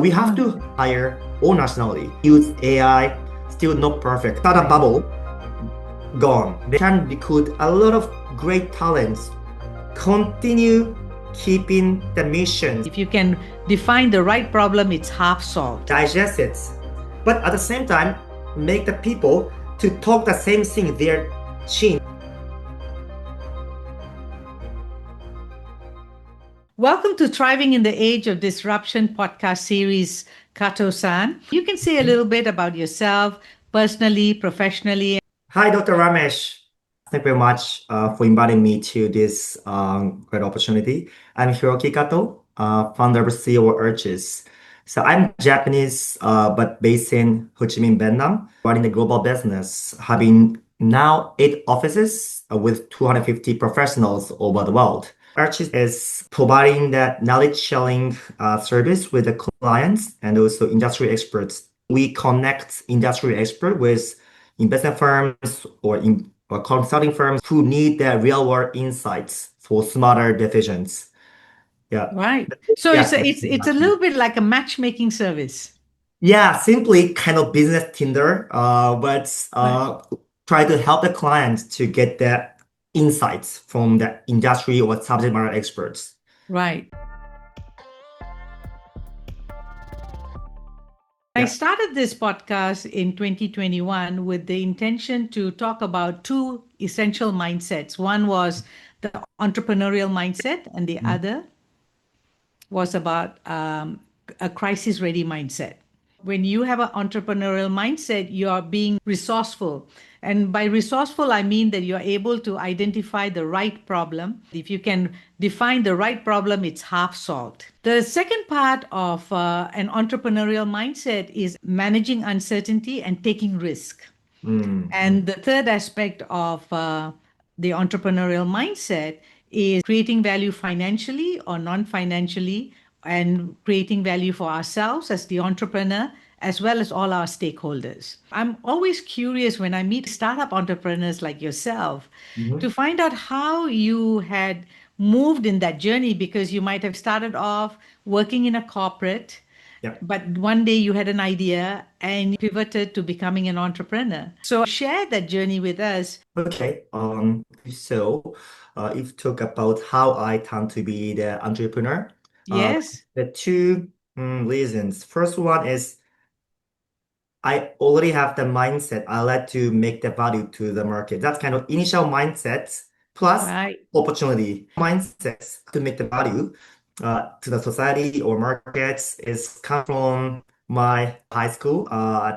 we have to hire all nationality, use AI, still not perfect. Startup bubble, gone. They can recruit a lot of great talents, continue keeping the mission, If you can define the right problem, it's half solved. digest it, but at the same time, make the people to talk the same thing, their chin. Welcome to Thriving in the Age of Disruption podcast series, Kato-san. You can say a little bit about yourself, personally, professionally. Hi, Dr. Ramesh. Thank you very much for inviting me to this great opportunity. I'm Hiroki Kato, founder of CEO of Urches. So I'm Japanese, but based in Ho Chi Minh, Vietnam, running the global business, having now 8 offices with 250 professionals over the world. Urches is providing that knowledge sharing service with the clients and also industry experts. We connect industry experts with investment firms or consulting firms who need their real world insights for smarter decisions. Yeah. Right. So Yeah. it's a little bit like a matchmaking service. Yeah, simply kind of business Tinder, but try to help the clients to get the insights from the industry or subject matter experts. Right. Yeah. I started this podcast in 2021 with the intention to talk about 2 essential mindsets. One was the entrepreneurial mindset, and the other was about a crisis ready mindset. When you have an entrepreneurial mindset, you are being resourceful. And by resourceful, I mean that you're able to identify the right problem. If you can define the right problem, it's half solved. The second part of an entrepreneurial mindset is managing uncertainty and taking risk. And the third aspect of the entrepreneurial mindset is creating value financially or non-financially, and creating value for ourselves as the entrepreneur, as well as all our stakeholders. I'm always curious when I meet startup entrepreneurs like yourself to find out how you had moved in that journey, because you might have started off working in a corporate. Yeah. But one day you had an idea and pivoted to becoming an entrepreneur. So share that journey with us. Okay. So if you talk about how I turned to be the entrepreneur, Yes. the 2 reasons. First one is I already have the mindset. I like to make the value to the market. That's kind of initial mindset plus Right. opportunity. Mindsets to make the value to the society or markets is come from my high school,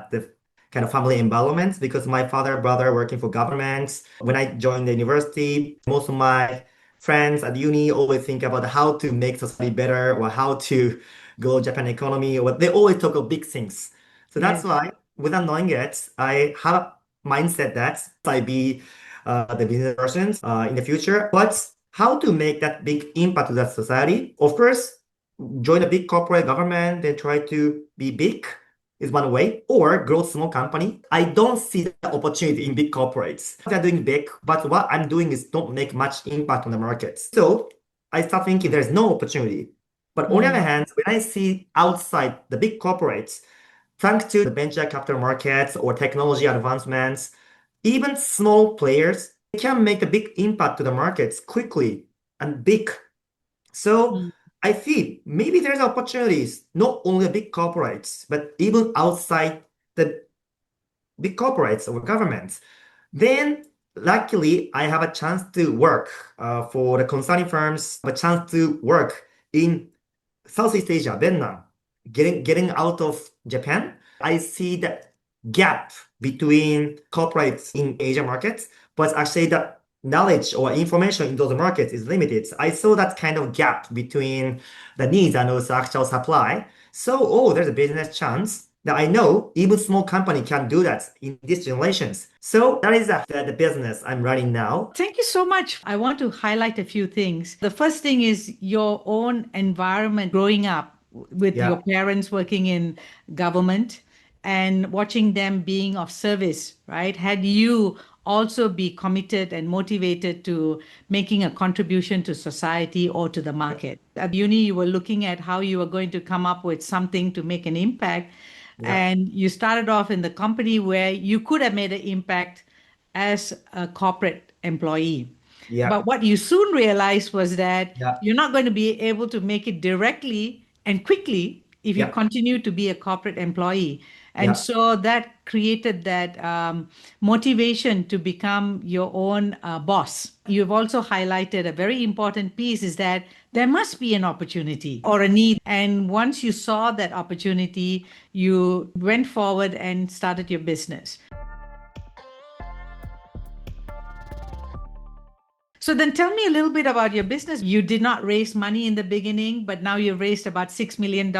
the kind of family environment, because my father, brother working for governments. When I joined the university, most of my friends at uni always think about how to make society better or how to grow Japan economy, or they always talk of big things. So that's Yes. why, without knowing it, I have a mindset that I be the business person in the future. But how to make that big impact to that society? Of course, join a big corporate government and try to be big is one way, or grow small company. I don't see the opportunity in big corporates. They're doing big, but what I'm doing is don't make much impact on the markets. So I start thinking there's no opportunity. But on the other hand, when I see outside the big corporates, thanks to the venture capital markets or technology advancements, even small players can make a big impact to the markets quickly and big. So I feel maybe there's opportunities, not only big corporates, but even outside the big corporates or governments. Then luckily I have a chance to work for the consulting firms, a chance to work in Southeast Asia, Vietnam, getting out of Japan. I see the gap between corporates in Asia markets, but actually the knowledge or information in those markets is limited. I saw that kind of gap between the needs and also actual supply. So, there's a business chance that I know even small company can do that in these generations. So that is the business I'm running now. Thank you so much. I want to highlight a few things. The first thing is your own environment growing up with Yeah. your parents working in government and watching them being of service, right? Had you also be committed and motivated to making a contribution to society or to the market. At uni, you were looking at how you were going to come up with something to make an impact. Yeah. And you started off in the company where you could have made an impact as a corporate employee. Yeah. But what you soon realized was that Yeah. you're not going to be able to make it directly and quickly if you Yeah. continue to be a corporate employee. And Yeah. so that created that motivation to become your own boss. You've also highlighted a very important piece is that there must be an opportunity or a need. And once you saw that opportunity, you went forward and started your business. So then tell me a little bit about your business. You did not raise money in the beginning, but now you've raised about $6 million.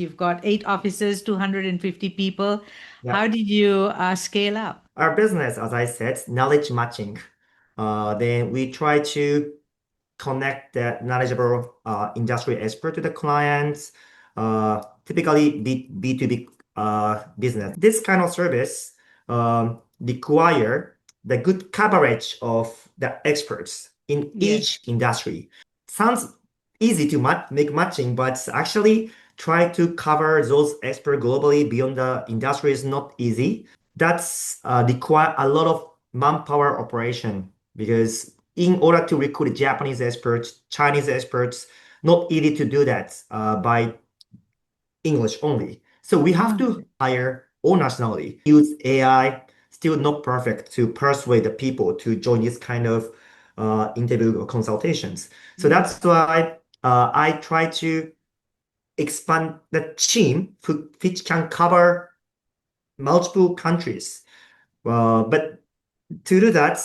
You've got 8 offices, 250 people. Yeah. How did you scale up? Our business, as I said, knowledge matching. Then we try to connect that knowledgeable industry expert to the clients, typically B2B business. This kind of service require the good coverage of the experts in Yes. each industry. Sounds easy to make matching, but actually try to cover those experts globally beyond the industry is not easy. That's require a lot of manpower operation because in order to recruit Japanese experts, Chinese experts, not easy to do that by English only. So we have Ah, to hire all nationality, use AI, still not perfect to persuade the people to join this kind of interview or consultations. So yes. that's why I try to expand the team which can cover multiple countries. But to do that,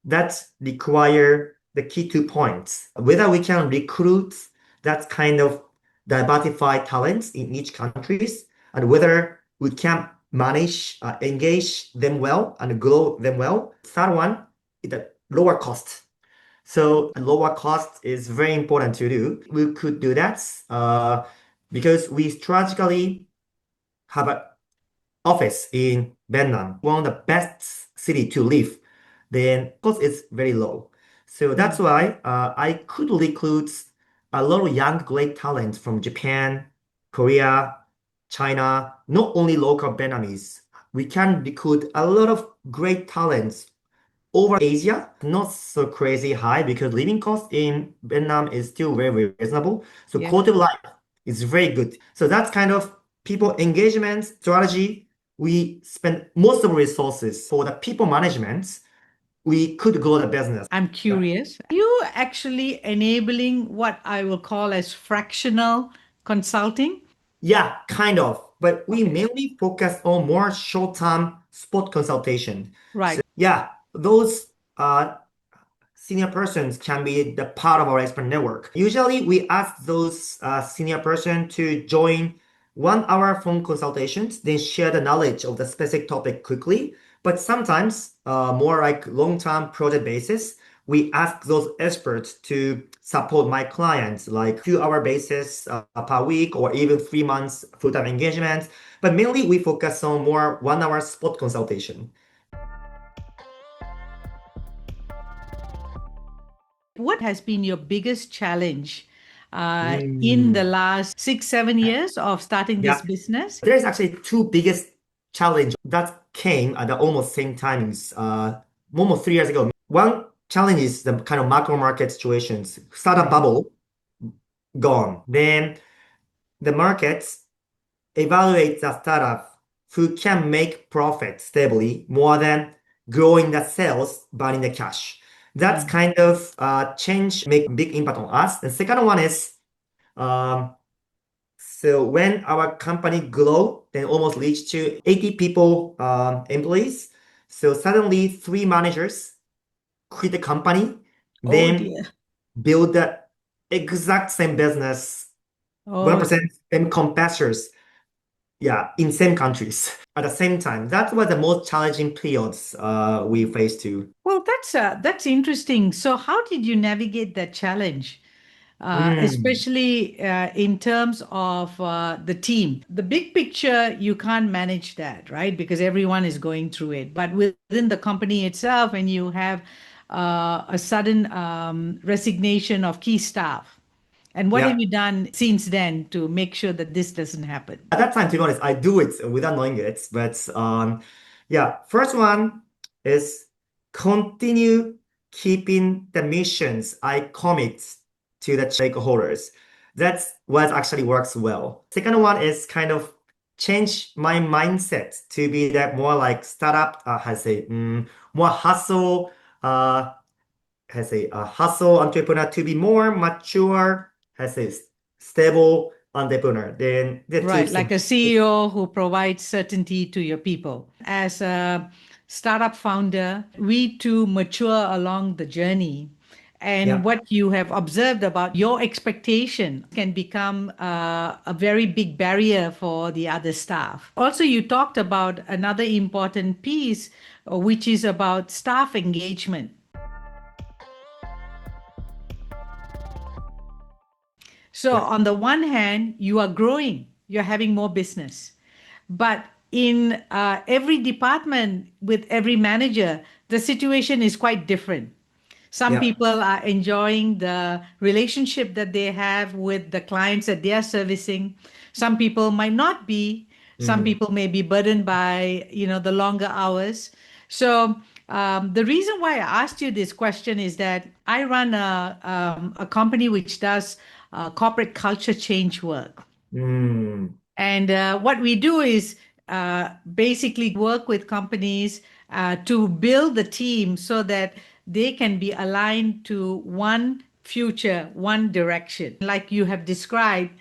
that require the key 2 points. Whether we can recruit that kind of diversified talents in each countries, and whether we can manage, engage them well and grow them well. Third one is the lower cost. So lower cost is very important to do. We could do that because we strategically have a office in Vietnam, one of the best city to live, then cost is very low. So that's Mm. why I could recruit a lot of young great talent from Japan, Korea, China, not only local Vietnamese. We can recruit a lot of great talents over Asia, not so crazy high because living cost in Vietnam is still very, very reasonable. So Yes. quality of life is very good. So that's kind of people engagement strategy. We spend most of our resources for the people management. We could grow the business. I'm Yeah, curious. Are you actually enabling what I will call as fractional consulting? yeah, kind of. But we Okay. mainly focus on more short-term spot consultation. Right. Yeah, those senior persons can be the part of our expert network. Usually, we ask those senior person to join 1 hour phone consultations, then share the knowledge of the specific topic quickly. But sometimes, more like long-term project basis, we ask those experts to support my clients, like 2 hour basis per week, or even 3 months full-time engagement. But mainly, we focus on more 1 hour spot consultation. What has been your biggest challenge in the Mm. last 6, 7 years of starting this Yeah. business? There's actually two biggest challenge that came at the almost same timings, almost 3 years ago. One challenge is the kind of macro market situations. Startup Right. bubble gone. Then the markets evaluate the startup who can make profit stably more than growing the sales, burning the cash. That's Mm. kind of change make big impact on us. The second one is um, so when our company grow, then almost reach to 80 people, employees. So suddenly 3 managers quit the company, Oh then dear. build the exact same business, Oh, 1% same competitors, yeah, in same countries at the same time. That was the most challenging periods we faced too. well, that's interesting. So, how did you navigate that challenge? Mm. especially in terms of the team. The big picture, you can't manage that, right? Because everyone is going through it. But within the company itself, and you have a sudden resignation of key staff. And what have Yeah. you done since then to make sure that this doesn't happen? At that time, to be honest, I do it without knowing it. But yeah, first one is continue keeping the missions I commit to the stakeholders. That's what actually works well. Second one is kind of change my mindset to be that more like startup, how to say, more hustle, has a hustle entrepreneur to be more mature, has a stable entrepreneur. Then the two Right, things. like a CEO who provides certainty to your people. As a startup founder, we too mature along the journey. And Yeah. what you have observed about your expectation can become a very big barrier for the other staff. Also, you talked about another important piece, which is about staff engagement. So, Yeah. on the one hand, you are growing, you're having more business. But in every department, with every manager, the situation is quite different. Some Yeah. people are enjoying the relationship that they have with the clients that they are servicing. Some people might not be. Some Mm. people may be burdened by, the longer hours. So the reason why I asked you this question is that I run a company which does corporate culture change work. Mm. And what we do is basically work with companies to build the team so that they can be aligned to one future, one direction. Like you have described,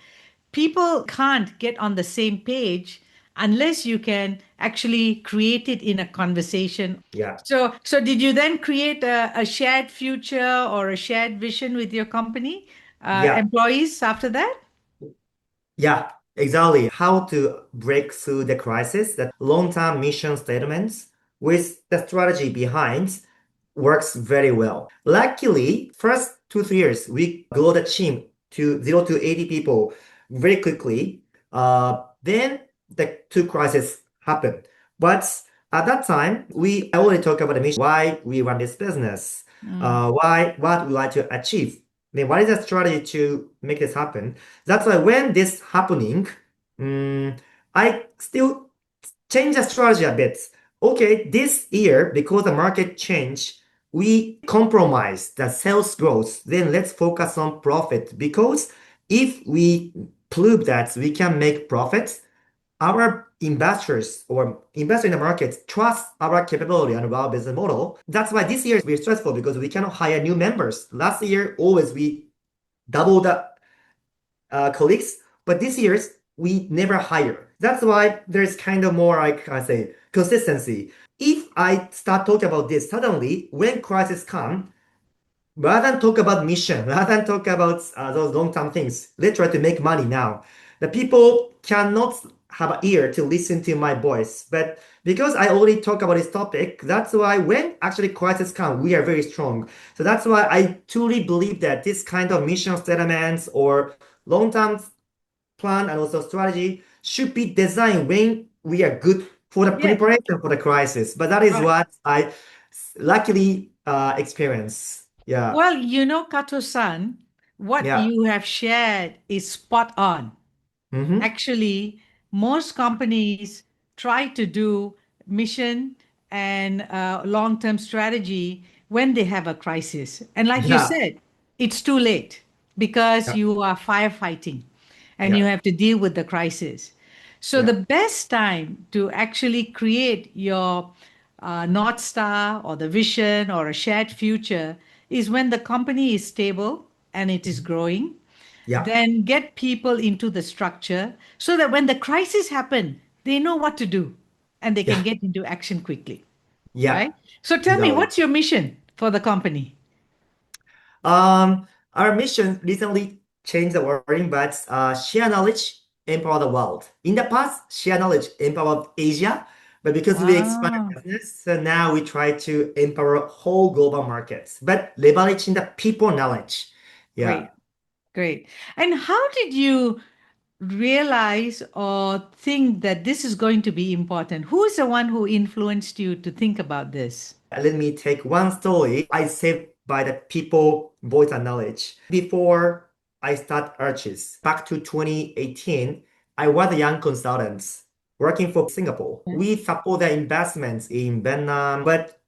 people can't get on the same page unless you can actually create it in a conversation. Yeah. So did you then create a shared future or a shared vision with your company, Yeah. employees after that? Yeah, exactly. How to break through the crisis, that long-term mission statements with the strategy behind works very well. Luckily, first 2, 3 years, we grow the team to 0 to 80 people very quickly. Then the two crises happened. But at that time, we already talk about the mission, why we run this business, Mm. what we like to achieve. Then what is the strategy to make this happen? That's why when this happening, mm, I still change the strategy a bit. Okay, this year, because the market changed, we compromise the sales growth. Then let's focus on profit because if we prove that we can make profits, our investors or investors in the market trust our capability and our business model. That's why this year we're stressful because we cannot hire new members. Last year, always we double the colleagues, but this year's we never hire. That's why there's kind of more like I say consistency. If I start talking about this suddenly, when crisis come, rather than talk about mission, rather than talk about those long-term things, let's try to make money now. The people cannot have an ear to listen to my voice, but because I already talk about this topic, that's why when actually crisis come, we are very strong. So that's why I truly believe that this kind of mission statements or long-term plan and also strategy should be designed when we are good for the Yeah. preparation for the crisis. But that is Right. what I luckily experience. Yeah. Well, Kato-san, what Yeah. you have shared is spot on. Mm-hmm. Actually, most companies try to do mission and long-term strategy when they have a crisis. And like you Yeah. said, it's too late because Yeah. you are firefighting and you Yeah. have to deal with the crisis. So the Yeah. best time to actually create your North Star or the vision or a shared future is when the company is stable and it is Mhm. growing. Yeah. Then get people into the structure so that when the crisis happen, they know what to do and they can Yeah. get into action quickly, Yeah. right? So tell me, Exactly. what's your mission for the company? Our mission recently changed the wording, but share knowledge, empower the world. In the past, share knowledge empowered Asia, but because we expanded Ah, business, so now we try to empower whole global markets, but leveraging the people knowledge. Yeah. great. Great. And how did you realize or think that this is going to be important? Who is the one who influenced you to think about this? Let me take one story I saved by the people, voice and knowledge. Before I start Arches, back to 2018, I was a young consultant working for Singapore. Yeah. We support their investments in Vietnam, but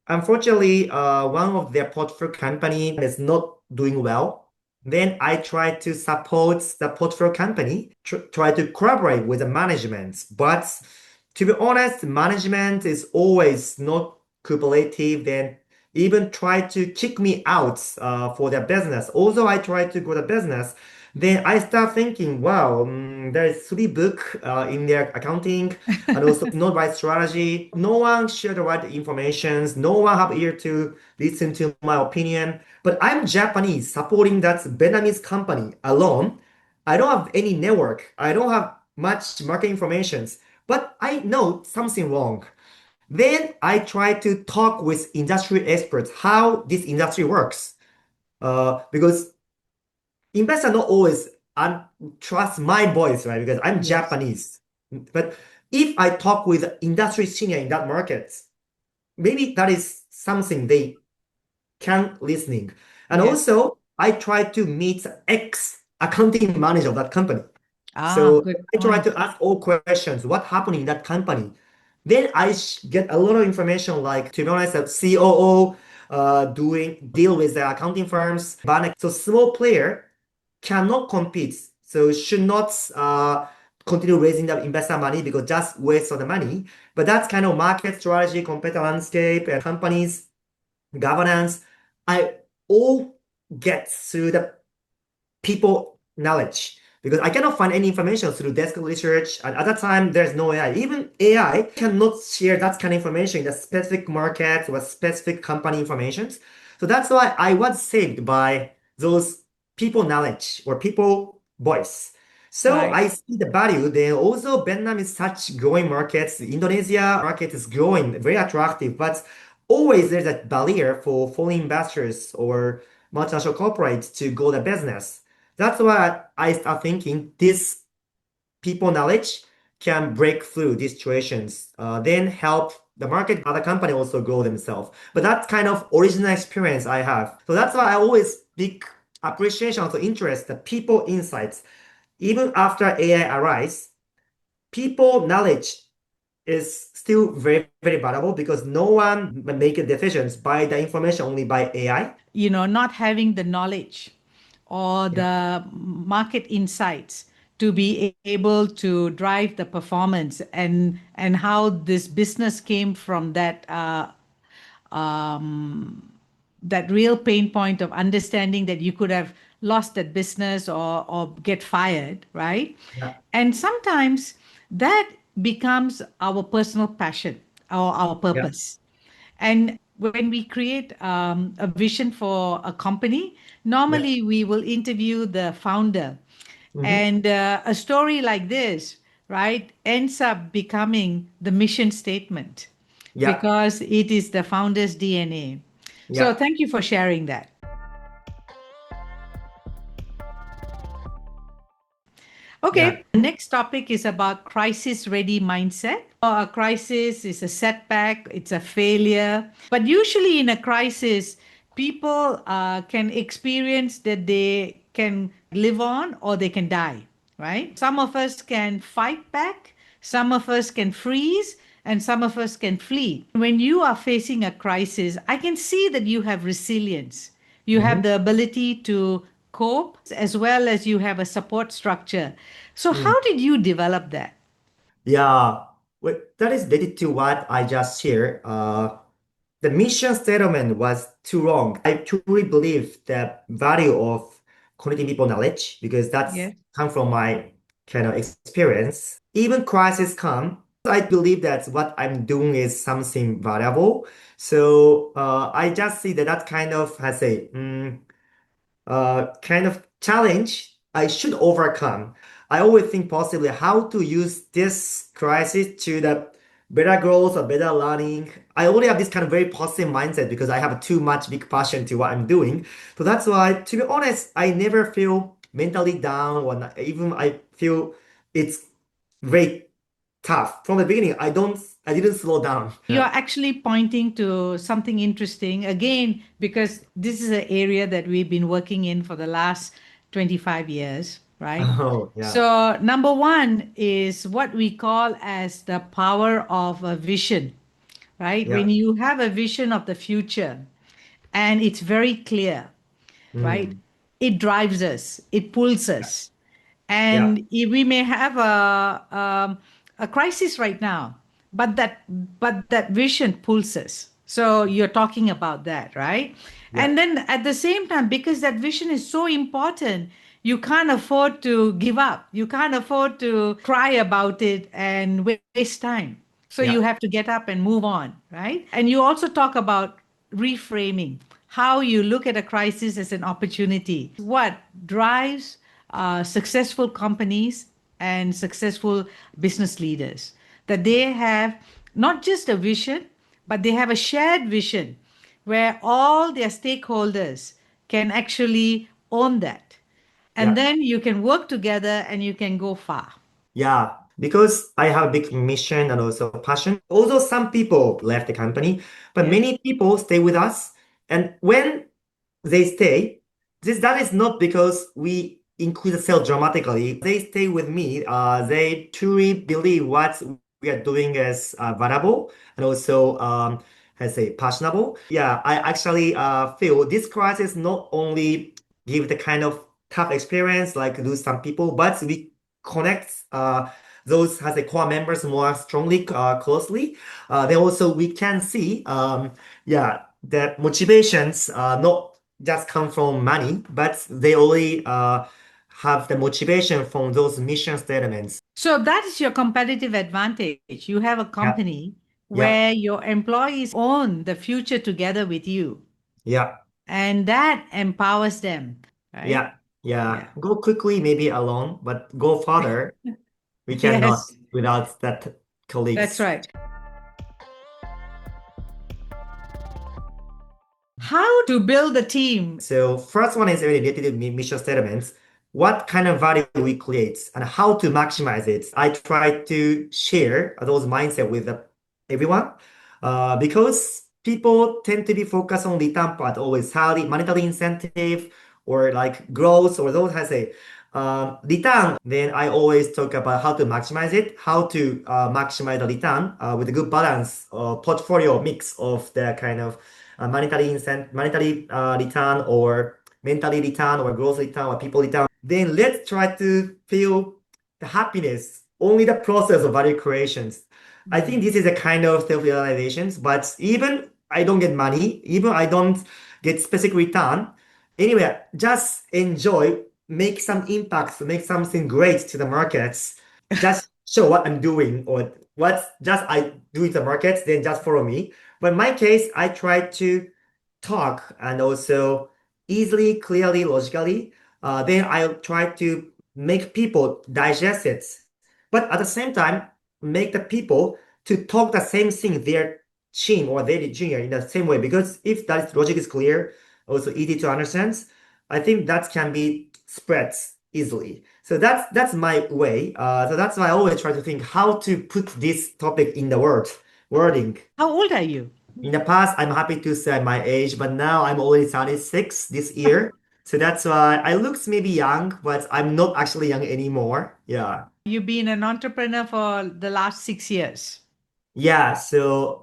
unfortunately, one of their portfolio company is not doing well. Then I try to support the portfolio company, try to collaborate with the management. But to be honest, management is always not cooperative. Then even try to kick me out for their business. Also, I try to grow the business. Then I start thinking, wow, there is three book in their accounting and also no right strategy. No one share the right informations. No one have ear to listen to my opinion. But I'm Japanese supporting that Vietnamese company alone. I don't have any network. I don't have much market informations. But I know something wrong. Then I try to talk with industry experts how this industry works. Because investors not always trust my voice, right? Because I'm Yes. Japanese. But if I talk with industry senior in that market, maybe that is something they can listening. And Yes. also, I try to meet ex accounting manager of that company. Ah, So good I try point. to ask all questions, what happened in that company. Then I get a lot of information like, to be honest, a COO doing deal with the accounting firms. So small player cannot compete. So should not continue raising the investor money because just waste of the money. But that's kind of market strategy, competitive landscape, and companies governance. I all get through the people knowledge because I cannot find any information through desk research. And at that time, there's no AI. Even AI cannot share that kind of information in the specific market or specific company information. So that's why I was saved by those people knowledge or people voice. So Right. I see the value. Then also Vietnam is such growing markets. Indonesia market is growing, very attractive, but always there's a barrier for foreign investors or multinational corporates to go the business. That's why I start thinking this people knowledge can break through these situations, then help the market, other company also grow themselves. But that's kind of original experience I have. So that's why I always big appreciation, also interest, the people insights. Even after AI arise, people knowledge is still very, very valuable because no one make decisions by the information only by AI. Not having the knowledge or Yeah, the market insights to be able to drive the performance and how this business came from that real pain point of understanding that you could have lost that business or get fired, right? yeah, And sometimes that becomes our personal passion or our yeah. purpose. And when we create a vision for a company, Yeah. normally we will interview the founder. Hmm. And a story like this, right, ends up becoming the mission statement Yeah. because it is the founder's DNA. So Yeah. thank you for sharing that. Yeah. Okay, the next topic is about crisis ready mindset. A crisis is a setback, it's a failure. But usually in a crisis, people can experience that they can live on or they can die, right? Some of us can fight back, some of us can freeze, and some of us can flee. When you are facing a crisis, I can see that you have resilience. You have Hmm. the ability to cope as well as you have a support structure. So, how did you develop that? Yeah. Well, that is related to what I just shared. The mission statement was too wrong. I truly believe the value of connecting people knowledge because that's Yes. come from my kind of experience. Even crisis come, I believe that what I'm doing is something valuable. So I just see that that kind of has a kind of challenge I should overcome. I always think possibly how to use this crisis to the better growth or better learning. I already have this kind of very positive mindset because I have too much big passion to what I'm doing. So that's why, to be honest, I never feel mentally down or even I feel it's very tough. From the beginning, I didn't slow down. You're Yeah. actually pointing to something interesting again, because this is an area that we've been working in for the last 25 years, right? Oh, yeah. So, number one is what we call as the power of a vision, right? Yeah. When you have a vision of the future and it's very clear, right? Mm. It drives us, it pulls Yeah. us. Yeah. And we may have a crisis right now, but that vision pulls us. So you're talking about that, right? Yeah. And then at the same time, because that vision is so important, you can't afford to give up. You can't afford to cry about it and waste time. So you Yeah. have to get up and move on, right? And you also talk about reframing, how you look at a crisis as an opportunity. What drives successful companies and successful business leaders? That they have not just a vision, but they have a shared vision where all their stakeholders can actually own that. And Yeah. then you can work together and you can go far. Yeah, because I have a big mission and also passion. Although some people left the company, but Yes. many people stay with us. And when they stay, that is not because we increase the sales dramatically. They stay with me. They truly believe what we are doing is valuable and also has a passionable. Yeah, I actually feel this crisis not only give the kind of tough experience like lose some people, but we connect those has a core members more strongly closely. Then also we can see yeah that motivations not just come from money, but they only have the motivation from those mission statements. So that is your competitive advantage. You have a Yeah, company yeah, where your employees own the future together with you, yeah, and that empowers them, right? yeah, yeah. Yeah. Go quickly, maybe alone, but go farther. We cannot Yes, without that that's colleagues. right. How to build a team. So first one is related to mission statements. What kind of value we create and how to maximize it. I try to share those mindset with everyone because people tend to be focused on return part, always salary, monetary incentive, or like growth, or those has a return. Then I always talk about how to maximize it, how to maximize the return with a good balance, portfolio mix of the kind of monetary return or mentally return or growth return or people return. Then let's try to feel the happiness, only the process of value creations. I think Mm. this is a kind of self-realizations, but even I don't get money, even I don't get specific return. Anyway, just enjoy, make some impacts, make something great to the markets. Just show what I'm doing or what just I do in the markets, then just follow me. But in my case, I try to talk and also easily, clearly, logically. Then I try to make people digest it. But at the same time, make the people to talk the same thing, their team or their junior in the same way. Because if that logic is clear, also easy to understand, I think that can be spread easily. So that's my way. So that's why I always try to think how to put this topic in the wording. How old are you? In the past, I'm happy to say my age, but now I'm already 36 this year. So that's why I looks maybe young, but I'm not actually young anymore. Yeah. You've been an entrepreneur for the last 6 years. Yeah, so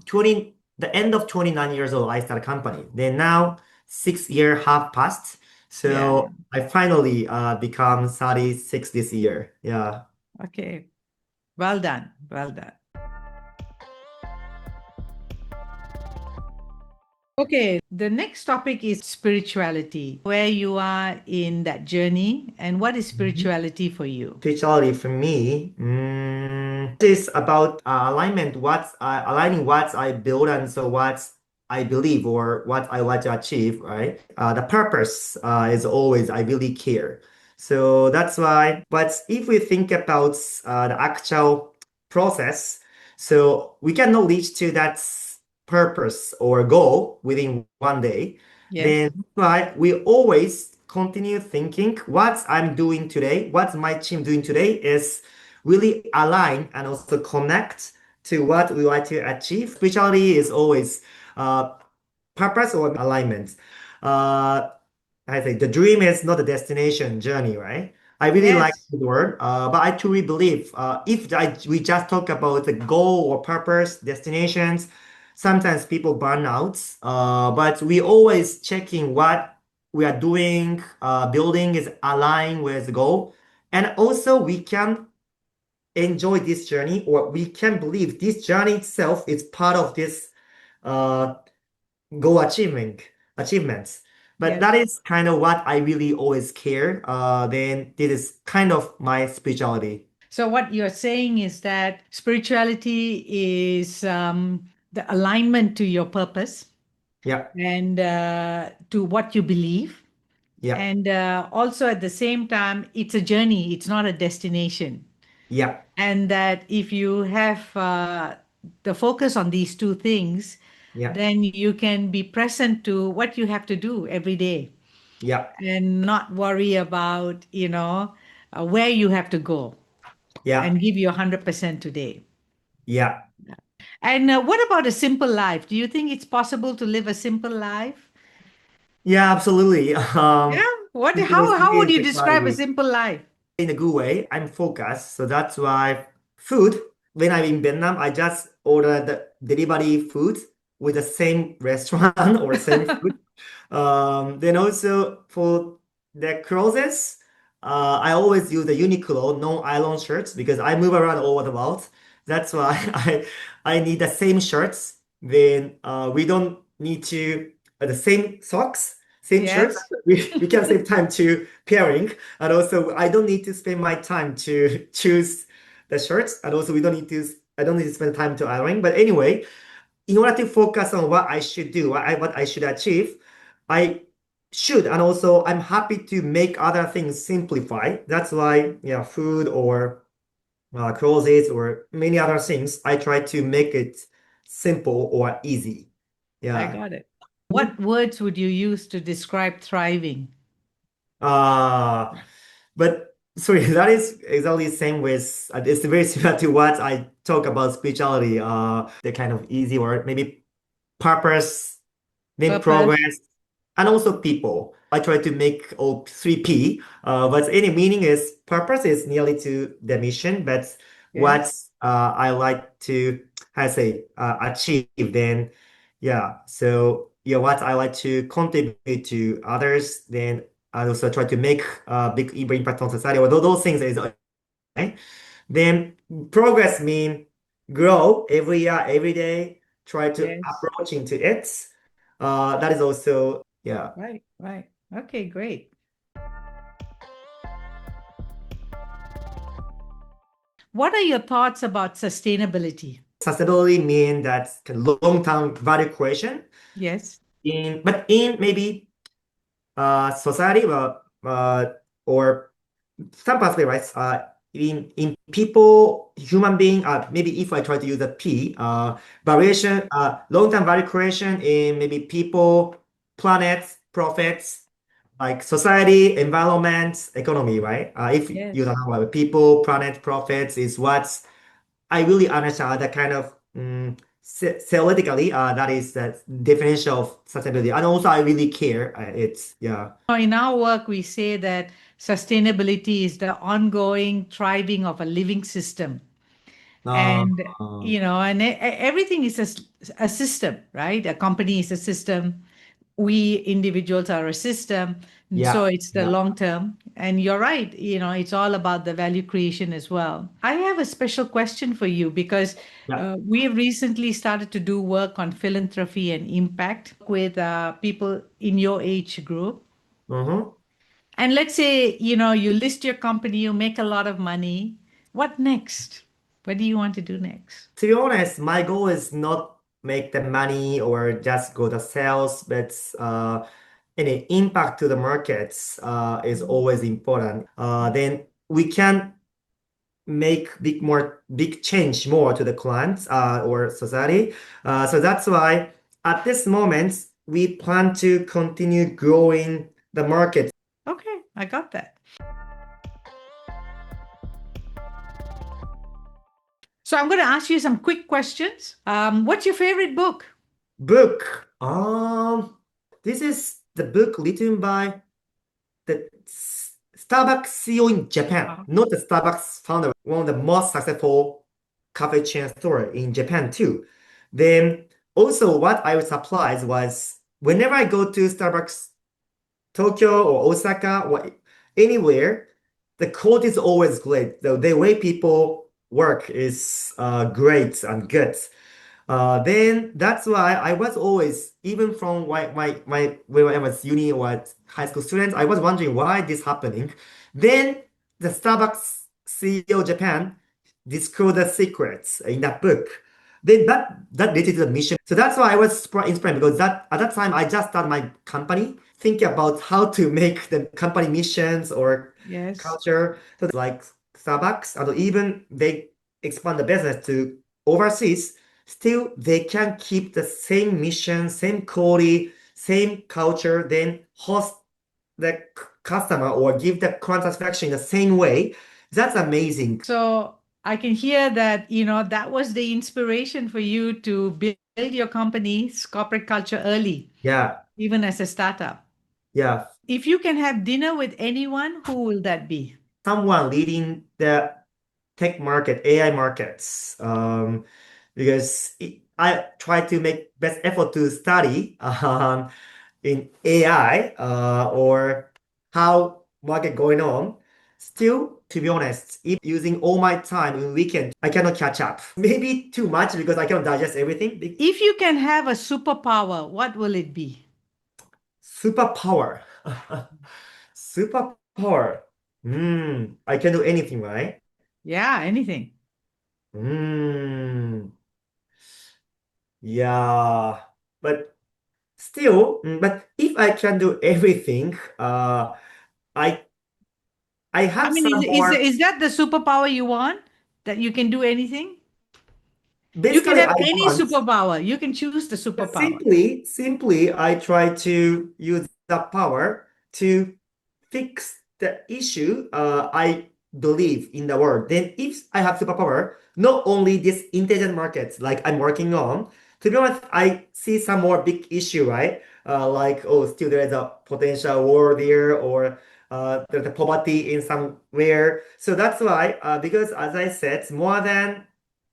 20 the end of 29 years old, I started a company. Then now 6 year half passed. Yeah. So I finally become 36 this year. Yeah. Okay. Well done. Well done. Okay, the next topic is spirituality, where you are in that journey, and what is spirituality for you? Spirituality for me is about alignment, aligning what I build and so what I believe or what I want to achieve, right? The purpose is always I really care. So that's why. But if we think about the actual process, So we cannot reach to that purpose or goal within one day. Then Yes. that's why we always continue thinking what I'm doing today, what my team doing today is really align and also connect to what we like to achieve. Spirituality is always uh, purpose or alignment. Uh, I think the dream is not a destination journey, right? I really like Yes. the word, but I truly believe if we just talk about the goal or purpose, destinations, sometimes people burn out. But we always checking what we are doing, building is aligned with the goal, and also we can enjoy this journey, or we can believe this journey itself is part of this uh, goal achievements. But that Yes. is kind of what I really always care. Then this is kind of my spirituality. So, what you're saying is that spirituality is the alignment to your purpose Yeah, and to what you believe. yeah, And also at the same time, it's a journey, it's not a destination. yeah, And that if you have the focus on these two things, yeah, then you can be present to what you have to do every day yeah, and not worry about, where you have to go yeah, and give you 100% today. yeah, And what about a simple life? Do you think it's possible to live a simple life? yeah, absolutely. Yeah. What? Simplicity How would is you the describe a quality. simple life? In a good way. I'm focused, so that's why food. When I'm in Vietnam, I just order the delivery food with the same restaurant or same food. Then also for the clothes, I always use the Uniqlo non-iron shirts because I move around all over the world. That's why I need the same shirts. Then we don't need to the same socks, same shirts. Yes. We can save time to pairing, and also I don't need to spend my time to choose the shirts, and also we don't need to. I don't need to spend time to ironing. But anyway, in order to focus on what I should do, what I should achieve, I should, and also I'm happy to make other things simplify. That's why, yeah, food or clothes or many other things, I try to make it simple or easy. I Yeah. got it. What words would you use to describe thriving? Uh, but sorry, that is exactly the same with, it's very similar to what I talk about spirituality, the kind of easy word, maybe purpose, then Purpose? progress, and also people. I try to make all three P, but any meaning is purpose is nearly to the mission, but what Yes. I like to, how to say, achieve, then, yeah. So, yeah, what I like to contribute to others, then I also try to make a big impact on society. Although those things is right. Then progress mean grow every year, every day, try to Yes. approach into it. That is also, yeah. Right. Right. Okay, great. What are your thoughts about sustainability? Sustainability mean that long-term value creation Yes. in maybe society, or some pathway, right? In people, human being, maybe if I try to use a P, variation, long-term value creation in maybe people, planets, profits, like society, environment, economy, right? If you don't Yes. know about people, planet, profits is what I really understand that kind of theoretically, that is the definition of sustainability. And also I really care. It's, yeah. In our work, we say that sustainability is the ongoing thriving of a living system. Uh, And, uh, everything is a system, right? A company is a system. We individuals are a system. And so yeah, it's the yeah, long term. And you're right, it's all about the value creation as well. I have a special question for you because yeah. we have recently started to do work on philanthropy and impact with people in your age group. Mm-hmm. And let's say, you list your company, you make a lot of money. What next? What do you want to do next? To be honest, my goal is not make the money or just go the sales, but any impact to the markets is always important. Then we can make big change more to the clients or society. So that's why at this moment we plan to continue growing the market. Okay, I got that. So I'm going to ask you some quick questions. What's your favorite book? Book. This is the book written by the Starbucks CEO in Japan, Uh, not the Starbucks founder, one of the most successful cafe chain store in Japan too. Then also what I was surprised was whenever I go to Starbucks Tokyo or Osaka or anywhere, the code is always great. The way people work is great and good. Then that's why I was always, even from when I was uni or high school students, I was wondering why this happening. Then the Starbucks CEO Japan disclosed the secrets in that book. Then that related to the mission. So that's why I was inspired because that at that time I just started my company, thinking about how to make the company missions or yes. culture. So like Starbucks, and even they expand the business to overseas, still they can keep the same mission, same quality, same culture, then host the customer or give the client satisfaction in the same way. That's amazing. So I can hear that, that was the inspiration for you to build your company's corporate culture early, Yeah, even as a startup. yeah. If you can have dinner with anyone, who will that be? Someone leading the tech market, AI markets, because I try to make best effort to study in AI or how market going on. Still, to be honest, if using all my time in weekend, I cannot catch up. Maybe too much because I cannot digest everything. If you can have a superpower, what will it be? Superpower. Superpower. I can do anything, right? Yeah, anything. Hmm. Yeah. But still, but if I can do everything, I I I have mean, some more. is that the superpower you want? That you can do anything? You can Basically, have I any want. superpower. You can choose the superpower. Simply, I try to use that power to fix the issue I believe in the world. Then if I have superpower, not only this intelligent markets like I'm working on, to be honest, I see some more big issue, right? Like, oh, still there is a potential war there or there's a poverty in somewhere. So that's why, because as I said, more than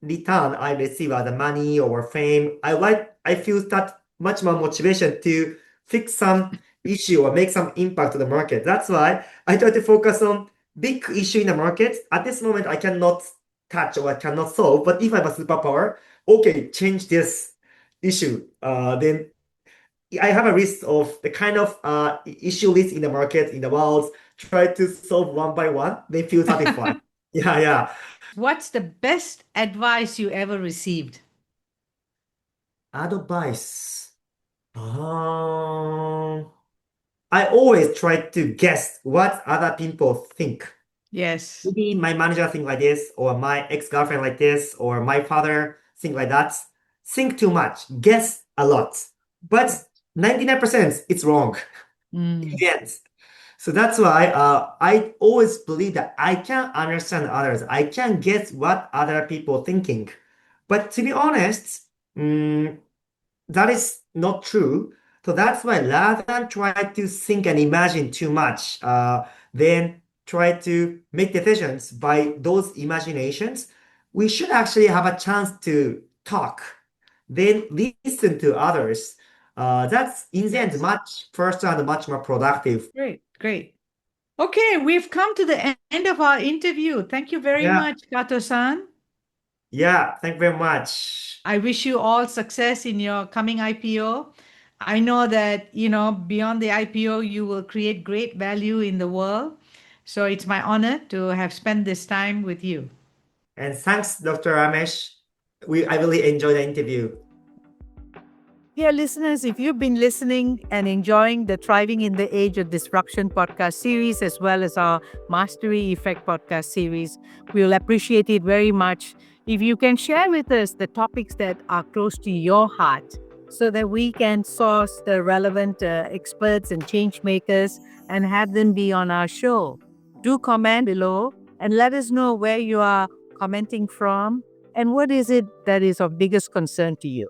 return I receive as a money or fame, I feel that much more motivation to fix some issue or make some impact to the market. That's why I try to focus on big issue in the market. At this moment, I cannot touch or I cannot solve. But if I have a superpower, okay, change this issue. Then I have a list of the kind of issue list in the market in the world. Try to solve one by one. They feel satisfied. Yeah, yeah. What's the best advice you ever received? Advice. Um, I always try to guess what other people think. Yes. Maybe my manager think like this, or my ex-girlfriend like this, or my father think like that. Think too much, guess a lot. But 99% it's wrong in Mm. the end. So that's why I always believe that I can understand others. I can guess what other people thinking. But to be honest, mm, that is not true. So that's why rather than try to think and imagine too much, then try to make decisions by those imaginations, we should actually have a chance to talk, then listen to others. That's in the end Yes. much faster and much more productive. Great, great. Okay, we've come to the end of our interview. Thank you very Yeah, much, Kato-san. yeah, thank you very much. I wish you all success in your coming IPO. I know that, beyond the IPO, you will create great value in the world. So it's my honor to have spent this time with you. And thanks, Dr. Ramesh. I really enjoyed the interview. Dear listeners, if you've been listening and enjoying the Thriving in the Age of Disruption podcast series, as well as our Mastery Effect podcast series, we'll appreciate it very much if you can share with us the topics that are close to your heart so that we can source the relevant experts and change makers and have them be on our show. Do comment below and let us know where you are commenting from and what is it that is of biggest concern to you.